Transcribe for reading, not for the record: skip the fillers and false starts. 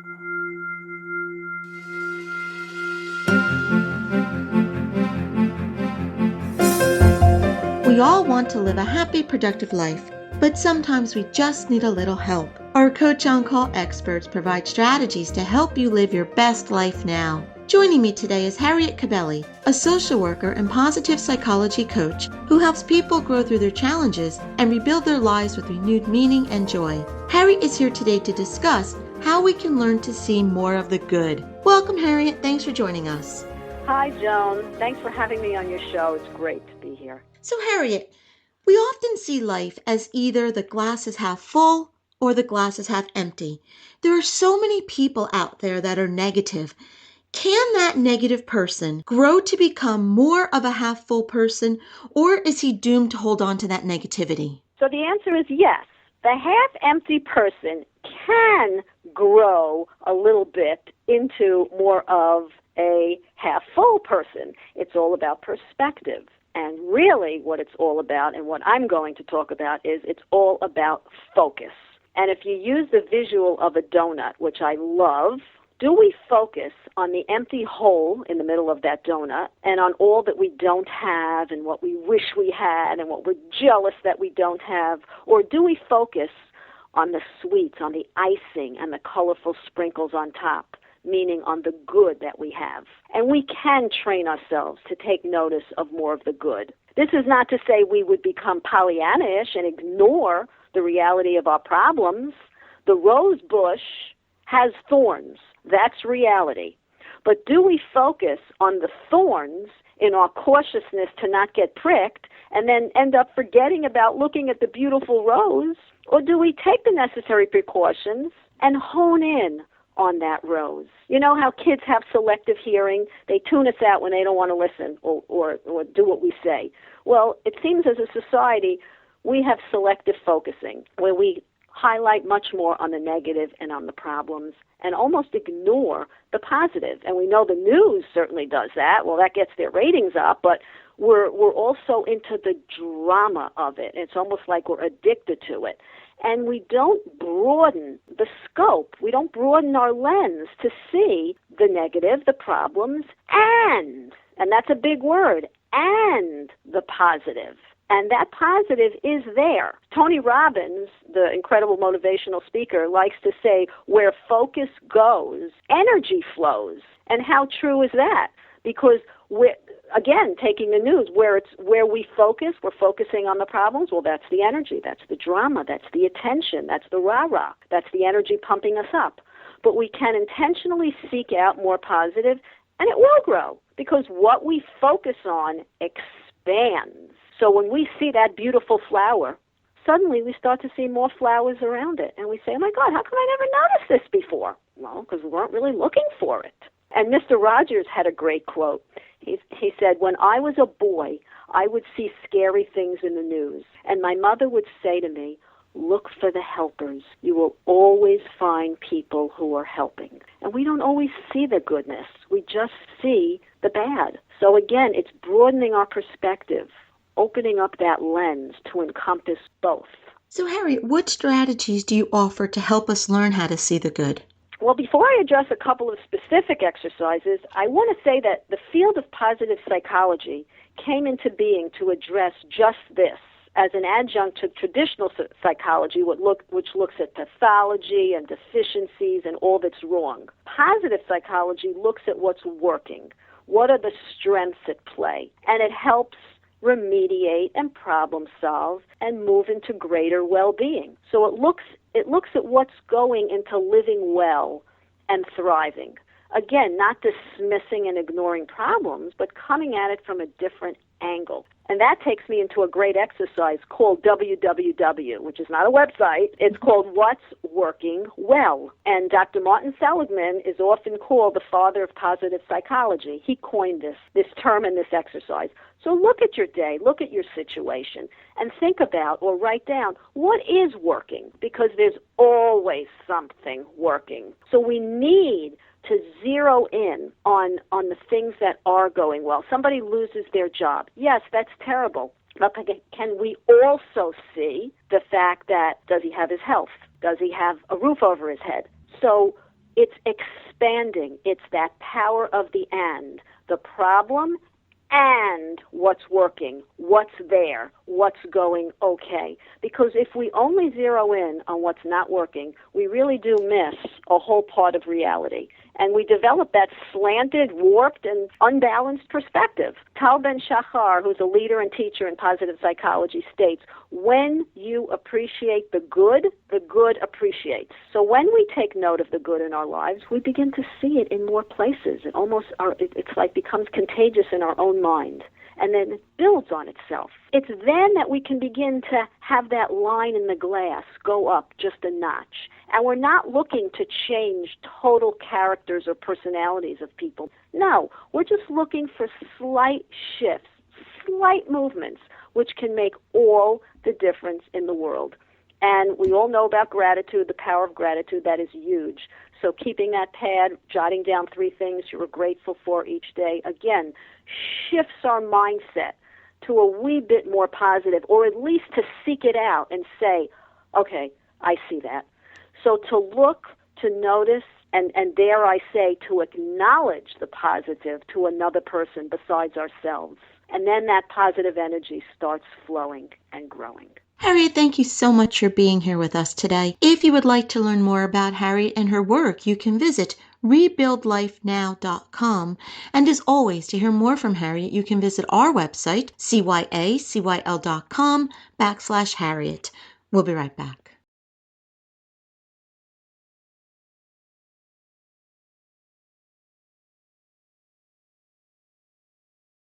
We all want to live a happy, productive life, but sometimes we just need a little help. Our Coach On Call experts provide strategies to help you live your best life now. Joining me today is Harriet Cabelly, a social worker and positive psychology coach who helps people grow through their challenges and rebuild their lives with renewed meaning and joy. Harriet is here today to discuss how we can learn to see more of the good. Welcome, Harriet. Thanks for joining us. Hi, Joan. Thanks for having me on your show. It's great to be here. So, Harriet, we often see life as either the glass is half full or the glass is half empty. There are so many people out there that are negative. Can that negative person grow to become more of a half full person, or is he doomed to hold on to that negativity? So the answer is yes. The half-empty person can grow a little bit into more of a half-full person. It's all about perspective. And really what it's all about, and what I'm going to talk about, is it's all about focus. And if you use the visual of a donut, which I love, do we focus on the empty hole in the middle of that donut and on all that we don't have and what we wish we had and what we're jealous that we don't have? Or do we focus on the sweets, on the icing and the colorful sprinkles on top, meaning on the good that we have? And we can train ourselves to take notice of more of the good. This is not to say we would become Pollyanna-ish and ignore the reality of our problems. The rose bush has thorns. That's reality. But do we focus on the thorns in our cautiousness to not get pricked and then end up forgetting about looking at the beautiful rose? Or do we take the necessary precautions and hone in on that rose? You know how kids have selective hearing? They tune us out when they don't want to listen or do what we say. Well, it seems as a society we have selective focusing, where we highlight much more on the negative and on the problems and almost ignore the positive. And we know the news certainly does that. Well, that gets their ratings up, but we're also into the drama of it. It's almost like we're addicted to it. And we don't broaden the scope. We don't broaden our lens to see the negative, the problems, and that's a big word, and the positive. And that positive is there. Tony Robbins, the incredible motivational speaker, likes to say, where focus goes, energy flows. And how true is that? Because again, taking the news, where we focus, we're focusing on the problems. Well, that's the energy, that's the drama, that's the attention, that's the rah-rah, that's the energy pumping us up. But we can intentionally seek out more positive, and it will grow, because what we focus on expands. So when we see that beautiful flower, suddenly we start to see more flowers around it. And we say, oh my God, how come I never noticed this before? Well, because we weren't really looking for it. And Mr. Rogers had a great quote. He said, when I was a boy, I would see scary things in the news. And my mother would say to me, look for the helpers. You will always find people who are helping. And we don't always see the goodness. We just see the bad. So again, it's broadening our perspective, opening up that lens to encompass both. So, Harriet, what strategies do you offer to help us learn how to see the good? Well, before I address a couple of specific exercises, I want to say that the field of positive psychology came into being to address just this as an adjunct to traditional psychology, which looks at pathology and deficiencies and all that's wrong. Positive psychology looks at what's working. What are the strengths at play? And it helps remediate and problem solve and move into greater well-being. So it looks at what's going into living well and thriving. Again, not dismissing and ignoring problems, but coming at it from a different angle. And that takes me into a great exercise called WWW, which is not a website. It's called What's Working Well. And Dr. Martin Seligman is often called the father of positive psychology. He coined this term and this exercise. So look at your day, look at your situation, and think about or write down what is working, because there's always something working. So we need to zero in on the things that are going well. Somebody loses their job. Yes, that's terrible. But can we also see the fact that, does he have his health? Does he have a roof over his head? So It's expanding. It's that power of the and. The problem and what's working, what's there, what's going okay. Because if we only zero in on what's not working, we really do miss a whole part of reality. And we develop that slanted, warped, and unbalanced perspective. Tal Ben-Shahar, who's a leader and teacher in positive psychology, states, when you appreciate the good appreciates. So when we take note of the good in our lives, we begin to see it in more places. It's like becomes contagious in our own mind. And then it builds on itself. It's then that we can begin to have that line in the glass go up just a notch. And we're not looking to change total characters or personalities of people. No, we're just looking for slight shifts, slight movements, which can make all the difference in the world. And we all know about gratitude, the power of gratitude. That is huge. So keeping that pad, jotting down 3 things you were grateful for each day, again, shifts our mindset to a wee bit more positive, or at least to seek it out and say, okay, I see that. So to look, to notice, and dare I say, to acknowledge the positive to another person besides ourselves. And then that positive energy starts flowing and growing. Harriet, thank you so much for being here with us today. If you would like to learn more about Harriet and her work, you can visit rebuildlifenow.com. And as always, to hear more from Harriet, you can visit our website, cyacyl.com/Harriet. We'll be right back.